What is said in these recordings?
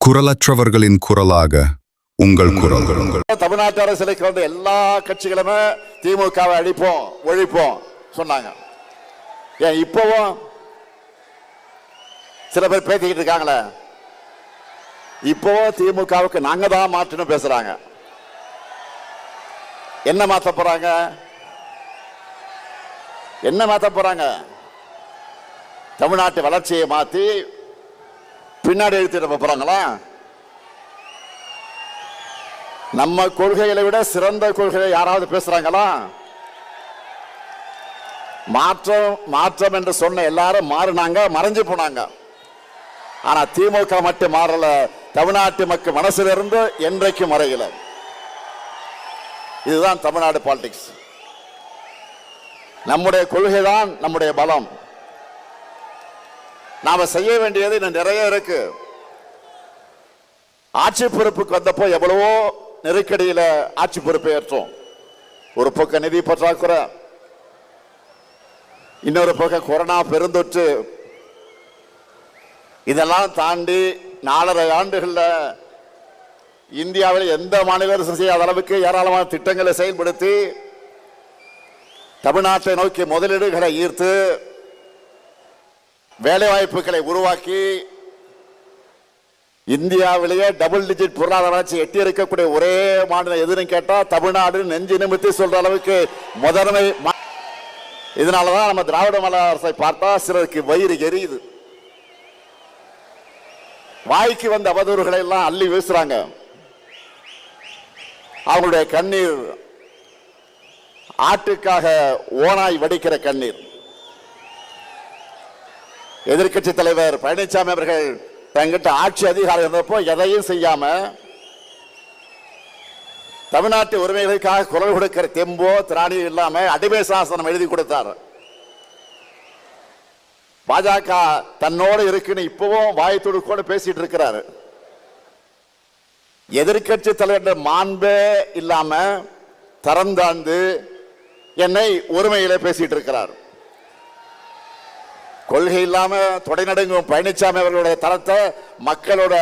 குரலற்றவர்களின் குரலாக உங்கள் குரல். தமிழ்நாட்டு அரசியலுக்கு வந்து எல்லா கட்சிகளுமே திமுகவை அழிப்போம் ஒழிப்போம் சொன்னாங்க. ஏன் இப்பவும் சில பேர் பேசிக்கிட்டு இருக்காங்களே, இப்பவும் திமுகவுக்கு நாங்க தான் மாற்றணும் பேசுறாங்க. என்ன மாத்த போறாங்க? என்ன மாத்த போறாங்க? தமிழ்நாட்டு வளர்ச்சியை மாத்தி பின்னாடி எழுத்திட போறாங்களா? நம்ம கொள்கைகளை விட சிறந்த கொள்கையை யாராவது பேசுறாங்களா? மாற்றம் மாற்றம் என்று சொன்ன எல்லாரும் மாறினாங்க, மறைஞ்சு போனாங்க. ஆனா திமுக மட்டும் மாறல, தமிழ்நாட்டு மக்கள் மனசுல இருந்து என்றைக்கும் மறையல. இதுதான் தமிழ்நாடு பாலிடிக்ஸ். நம்முடைய கொள்கை தான் நம்முடைய பலம். நாம செய்ய வேண்டியது இன்னும் நிறைய இருக்கு. ஆட்சி பொறுப்புக்கு வந்தப்போ எவ்வளவோ நெருக்கடியில ஆட்சி பொறுப்பை ஏற்றோம். ஒரு பக்கம் நிதி பற்றாக்குறை, இன்னொரு பக்கம் கொரோனா பெருந்தொற்று. இதெல்லாம் தாண்டி 4.5 ஆண்டுகள்ல இந்தியாவில் எந்த மாநில அரசு செய்யாத அளவுக்கு ஏராளமான திட்டங்களை செயல்படுத்தி தமிழ்நாட்டை நோக்கி முதலீடுகளை ஈர்த்து வேலை வாய்ப்புகளை உருவாக்கி இந்தியாவிலேயே டபுள் டிஜிட் பொருளாதார வளர்ச்சி எட்டி இருக்கக்கூடிய ஒரே மாநிலம் எதுன்னு கேட்டா தமிழ்நாடு நெஞ்சு நிமித்தி சொல்ற அளவுக்கு முதன்மை. இதனாலதான் நம்ம திராவிட மாடல் அரசை பார்த்தா சிலருக்கு வயிறு எரியுது. வாய்க்கு வந்த அவதூறுகளை எல்லாம் அள்ளி வீசுறாங்க. அவங்களுடைய கண்ணீர் ஆட்டுக்காக ஓனாய் வடிக்கிற கண்ணீர். எதிர்கட்சி தலைவர் பழனிசாமி அவர்கள் தங்கிட்ட ஆட்சி அதிகாரம் இருந்தப்போ எதையும் செய்யாம தமிழ்நாட்டு உரிமைகளுக்காக குரல் கொடுக்கிற தெம்போ திராணி இல்லாம அடிமை சாசனம் எழுதி கொடுத்தார். பாஜக தன்னோடு இருக்குன்னு இப்பவும் வாய் துடுக்கோடு பேசிட்டு இருக்கிறாரு. எதிர்கட்சி தலைவர் மாண்பே இல்லாம தரந்தாழ்ந்து என்னை உரிமையில பேசிட்டு இருக்கிறார். கொள்கை இல்லாம தொடை நடுங்கும் பழனிசாமி அவர்களுடைய தரத்தை மக்களோட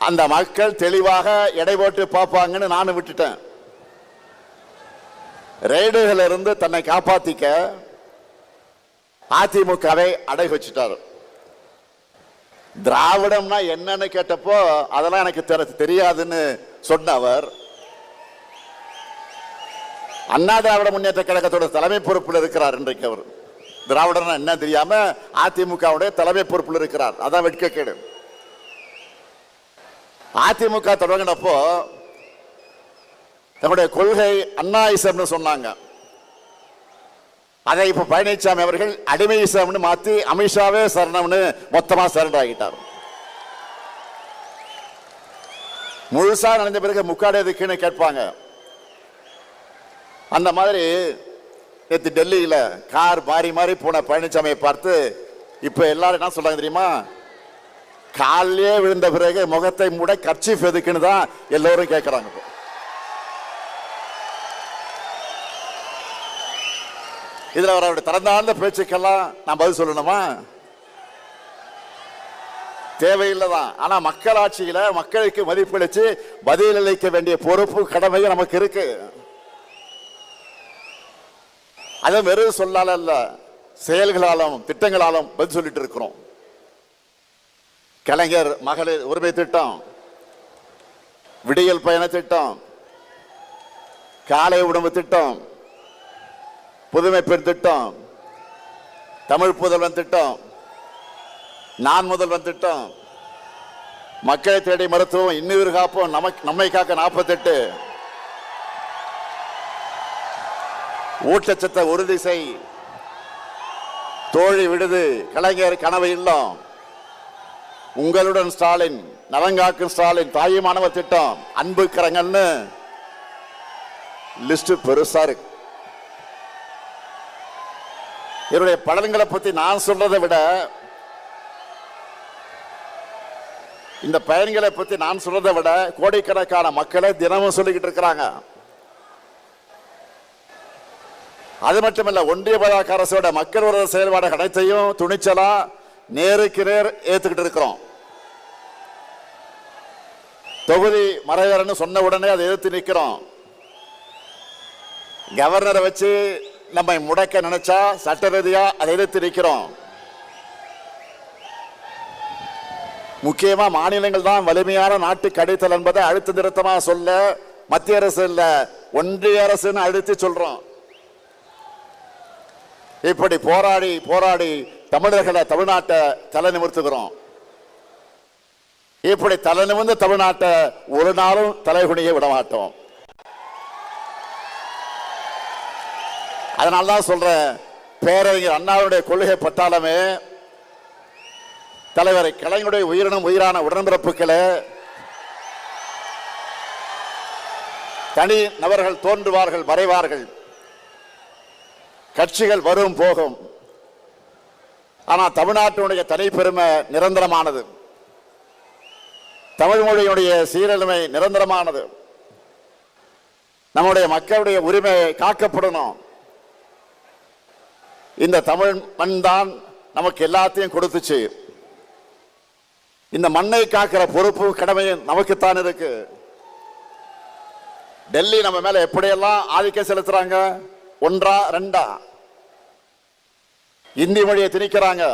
அந்த மக்கள் தெளிவாக எடை போட்டு பார்ப்பாங்கன்னு நானும் விட்டுட்டேன். ரெய்டுகள் இருந்து தன்னை காப்பாத்திக்க அதிமுகவை அடை வச்சுட்டார். திராவிடம்னா என்னன்னு கேட்டப்போ அதெல்லாம் எனக்கு தெரியாதுன்னு சொன்ன அவர் அண்ணா திராவிட முன்னேற்ற கழகத்தோட தலைமை பொறுப்பில் இருக்கிறார். இன்றைக்கு அவர் திராவிடம் என்ன தெரியாம அதிமுகவுடைய தலைமை பொறுப்பில் இருக்கிறார். அதான் வெட்கக்கேடு. அதிமுக தொடங்கினப்போ தன்னுடைய கொள்கை அண்ணாயிசம்னு சொன்னாங்க. அதை இப்ப பழனிசாமி அவர்கள் அடிமையிசம்னு மாத்தி அமித்ஷாவே சரணம்னு மொத்தமா சரண்டர் ஆகிட்டார். முழுசா நடந்த பிறகு முக்காடு எதுக்குன்னு கேட்பாங்க. அந்த மாதிரி நேற்று டெல்லியில கார் மாறி மாறி போன பழனிசாமியை பார்த்து இப்ப எல்லாரும் என்ன சொல்றாங்க தெரியுமா? காலையே விழுந்த பிறகு முகத்தை மூட கர்ச்சீஃப் எதுக்குன்னு தான் எல்லோரும் கேட்கிறாங்க. இதுல அவருடைய திறந்தாழ்ந்த பேச்சுக்கெல்லாம் நான் பதில் சொல்லணுமா? தேவையில்லைதான். ஆனா மக்களாட்சியில மக்களுக்கு மதிப்பளிச்சு பதிலளிக்க வேண்டிய பொறுப்பு கடமையும் நமக்கு இருக்கு. அதை வெறும் சொல்லால அல்ல, செயல்களாலும் திட்டங்களாலும் பதில் சொல்லிட்டு இருக்கிறோம். கலைஞர் மகளிர் உரிமை திட்டம், விடியல் பயண திட்டம், காலை உணவு திட்டம், புதுமை பெண் திட்டம், தமிழ் புதல்வன் திட்டம், நான் முதல்வன் திட்டம், மக்களை தேடி மருத்துவம், இன்னுயிர் காப்போம், நம்மை காக்க 48, ஊட்டச்சத்தை உறுதி செய், தோழி விடுது, கலைஞர் கனவு இல்லம், உங்களுடன் ஸ்டாலின், நலங்காக்கும் ஸ்டாலின், தாயுமானவர் திட்டம், அன்பு கரங்கள்னு லிஸ்ட் பெருசா இருக்கு. என்னுடைய பலன்களை பத்தி நான் சொல்றதை விட இந்த பயன்களை பத்தி நான் சொல்றதை விட கோடிக்கணக்கான மக்களை தினமும் சொல்லிக்கிட்டு இருக்கிறாங்க. அது மட்டுமல்ல, ஒன்றிய பாஜக அரசோட மக்கள் விரோத செயல்பாடு அனைத்தையும் துணிச்சலா நேருக்கு நேர் ஏத்துக்கிட்டு இருக்கிறோம். தொகுதி மறைவரன்னு சொன்ன உடனே அதை எதிர்த்து நிற்கிறோம். கவர்னரை வச்சு நம்மை முடக்க நினைச்சா சட்ட ரீதியா அதை எதிர்த்து நிற்கிறோம். முக்கியமா மாநிலங்கள் தான் வலிமையான நாட்டுக்கு அடித்தல் என்பதை அழுத்த நிறுத்தமா சொல்ல மத்திய அரசு இல்ல ஒன்றிய அரசுன்னு அழுத்தி சொல்றோம். இப்படி போராடி போராடி தமிழர்களை தமிழ்நாட்டை தலை நிமிர்த்துகிறோம். இப்படி தலை நிமிர்ந்த தமிழ்நாட்டை ஒரு நாளும் தலைகுனிய விட மாட்டோம். அதனால்தான் சொல்றேன், பேரறிஞர் அண்ணாவுடைய கொள்கை பட்டாளமே, தலைவர் கலைஞருடைய உயிரினும் உயிரான உடன்பிறப்புகளே, தனி நபர்கள் தோன்றுவார்கள் மறைவார்கள், கட்சிகள் வரும் போகும், ஆனா தமிழ்நாட்டினுடைய தனிப்பெருமை நிரந்தரமானது. தமிழ் மொழியுடைய சீரழிமை நிரந்தரமானது. நம்முடைய மக்களுடைய உரிமை காக்கப்படணும். இந்த தமிழ் மண் தான் நமக்கு எல்லாத்தையும் கொடுத்துச்சு. இந்த மண்ணை காக்கிற பொறுப்பு கடமையும் நமக்குத்தான் இருக்கு. டெல்லி நம்ம மேல எப்படியெல்லாம் ஆதிக்கம் செலுத்துறாங்க, ஒன்றா ரெண்டா இந்தி மொழியை திணிக்கிறாங்க.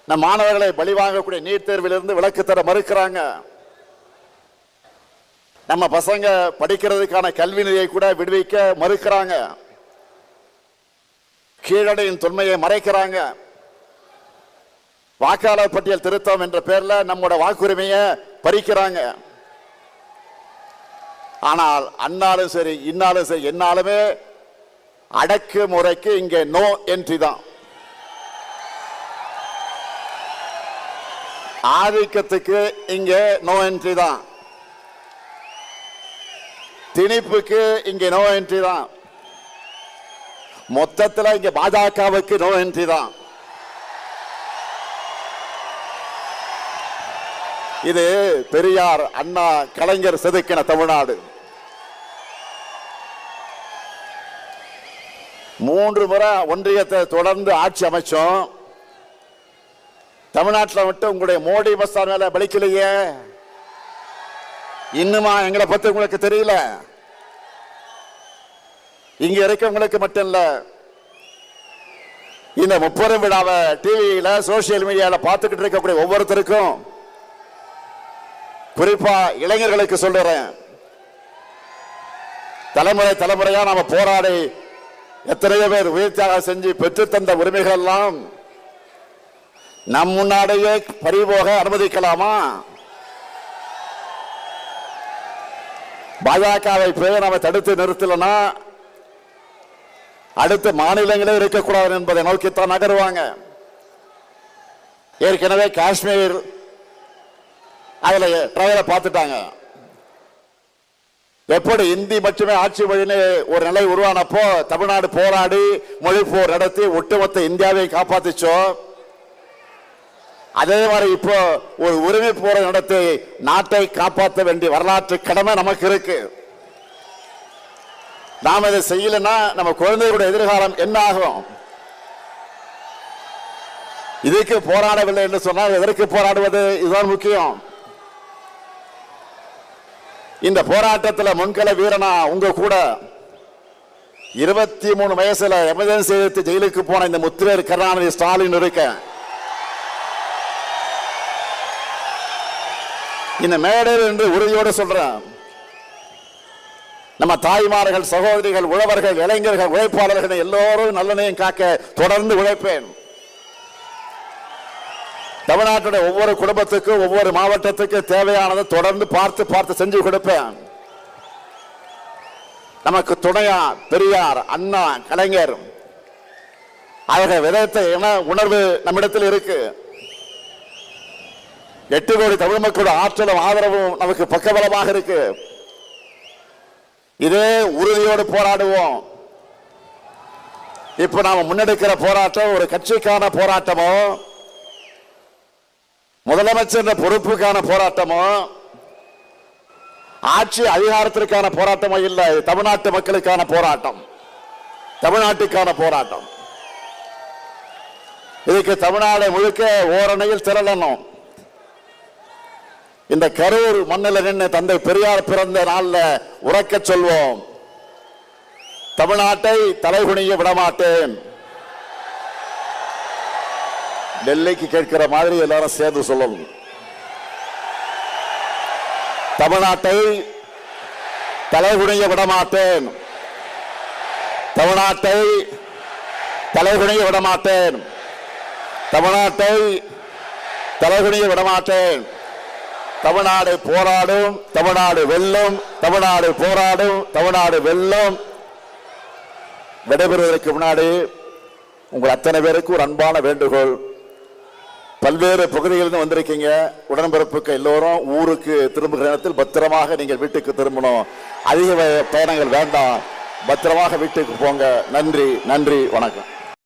நம் மாணவர்களை பலி வாங்கக்கூடிய நீட் தேர்விலிருந்து விலக்கு தர மறுக்கிறாங்க. நம்ம பசங்க படிக்கிறதுக்கான கல்வி நிலையை கூட விடுவிக்க மறுக்கிறாங்க. கீழடையின் தொன்மையை மறைக்கிறாங்க. வாக்காளர் பட்டியல் திருத்தம் என்ற பெயர்ல நம்மோட வாக்குரிமையை பறிக்கிறாங்க. ஆனால் அன்னாலும் சரி இன்னாலும் சரி என்னாலுமே அடக்கு முறைக்கு இங்கே நோ என்ட்ரி தான். ஆதிக்கத்துக்கு இங்கே நோ என்ட்ரி தான். திணிப்புக்கு இங்கே நோ என்ட்ரி தான். மொத்தத்தில் இங்க பாஜகவுக்கு நோ என்ட்ரி தான். இது பெரியார் அண்ணா கலைஞர் செதுக்கின தமிழ்நாடு. 3 முறை ஒன்றியத்தை தொடர்ந்து ஆட்சி அமைச்சோம். தமிழ்நாட்டில் மட்டும் உங்களுடைய மோடி பஸ்தான் மேல பலிக்கலையே. இன்னுமா எங்களை பத்தி உங்களுக்கு தெரியல? இங்க இருக்கவங்களுக்கு மட்டும் இல்ல, இந்த 30 விழாவை டிவியில சோசியல் மீடியால பார்த்துக்கிட்டு இருக்கக்கூடிய ஒவ்வொருத்தருக்கும், குறிப்பா இளைஞர்களுக்கு சொல்றேன், தலைமுறை தலைமுறையா நாம போராடி எத்தனையோ பேர் உயிர் தியாகம் செஞ்சு பெற்று தந்த உரிமைகள் எல்லாம் நம் முன்னாடியே பறிபோக அனுமதிக்கலாமா? பாஜகவை போய் நாம தடுத்து நிறுத்தலனா அடுத்த மாநிலங்களே இருக்கக்கூடாது என்பதை நோக்கித்தான் நகருவாங்க. ஏற்கனவே காஷ்மீர் அதுல ட்ரையலை பார்த்துட்டாங்க. எப்படி இந்தி மட்டுமே ஆட்சி மொழின்னு ஒரு நிலை உருவானப்போ தமிழ்நாடு போராடி மொழி போர் நடத்தி ஒட்டுமொத்த இந்தியாவை காப்பாத்திச்சோ, அதே மாதிரி இப்போ ஒரு உரிமை போரை நடத்தி நாட்டை காப்பாற்ற வேண்டிய வரலாற்று கடமை நமக்கு இருக்கு. நாம் இதை செய்யலன்னா நம்ம குழந்தைகளுடைய எதிர்காலம் என்ன ஆகும்? இதுக்கு போராடவில்லை என்று சொன்னால் எதற்கு போராடுவது? இதுதான் முக்கியம். இந்த போராட்டத்தில் முன்கள வீரனா உங்க கூட 23 வயசுல எமர்ஜென்சி எடுத்து ஜெயிலுக்கு போன இந்த முத்துவேல் கருணாநிதி ஸ்டாலின் இருக்க. இந்த மேடையில் என்று உறுதியோடு சொல்றேன், நம்ம தாய்மார்கள், சகோதரிகள், உழவர்கள், இளைஞர்கள், உழைப்பாளர்கள் எல்லோரும் நல்லனையும் காக்க தொடர்ந்து உழைப்பேன். தமிழ்நாட்டுடைய ஒவ்வொரு குடும்பத்துக்கும் ஒவ்வொரு மாவட்டத்துக்கு தேவையானதை தொடர்ந்து பார்த்து பார்த்து செஞ்சு கொடுப்பேன். நமக்கு துணையா பெரியார், அண்ணா, கலைஞர் அவர்கள் விதத்தை உணர்வு நம்மிடத்தில் இருக்கு. 8 கோடி தமிழ் மக்களோட ஆற்றலும் ஆதரவும் நமக்கு பக்கபலமாக இருக்கு. இதே உறுதியோடு போராடுவோம். இப்ப நாம முன்னெடுக்கிற போராட்டம் ஒரு கட்சிக்கான போராட்டமோ, முதலமைச்சர் பொறுப்புக்கான போராட்டமோ, ஆட்சி அதிகாரத்திற்கான போராட்டமோ இல்லை. தமிழ்நாட்டு மக்களுக்கான போராட்டம், தமிழ்நாட்டுக்கான போராட்டம். இதுக்கு தமிழ்நாடு முழுக்க ஓரணையில் திரளணும். இந்த கரூர் மண்ணில் நின்று தந்தை பெரியார் பிறந்த நாள்ல உறக்க சொல்வோம், தமிழ்நாட்டை தலைகுனிய விடமாட்டேன். டெல்லிக்கு கேட்கிற மாதிரி எல்லாரும் சேர்ந்து சொல்லணும். தமிழ்நாட்டை தலைகுனிய விடமாட்டேன். தமிழ்நாட்டை தலைகுனிய விடமாட்டேன். தமிழ்நாட்டை தலைகுனிய விடமாட்டேன். தமிழ்நாடு போராடும், தமிழ்நாடு வெல்லும், தமிழ்நாடு போராடும், தமிழ்நாடு வெல்லும். விடைபெறுவதற்கு முன்னாடி உங்கள் அத்தனை பேருக்கு ஒரு அன்பான வேண்டுகோள். பல்வேறு பகுதிகளிலிருந்து வந்திருக்கீங்க. உடன்பிறப்புக்கு எல்லோரும் ஊருக்கு திரும்புகிற நேரத்தில் பத்திரமாக நீங்கள் வீட்டுக்கு திரும்பணும். அதிக பயணங்கள் வேண்டாம். பத்திரமாக வீட்டுக்கு போங்க. நன்றி, நன்றி, வணக்கம்.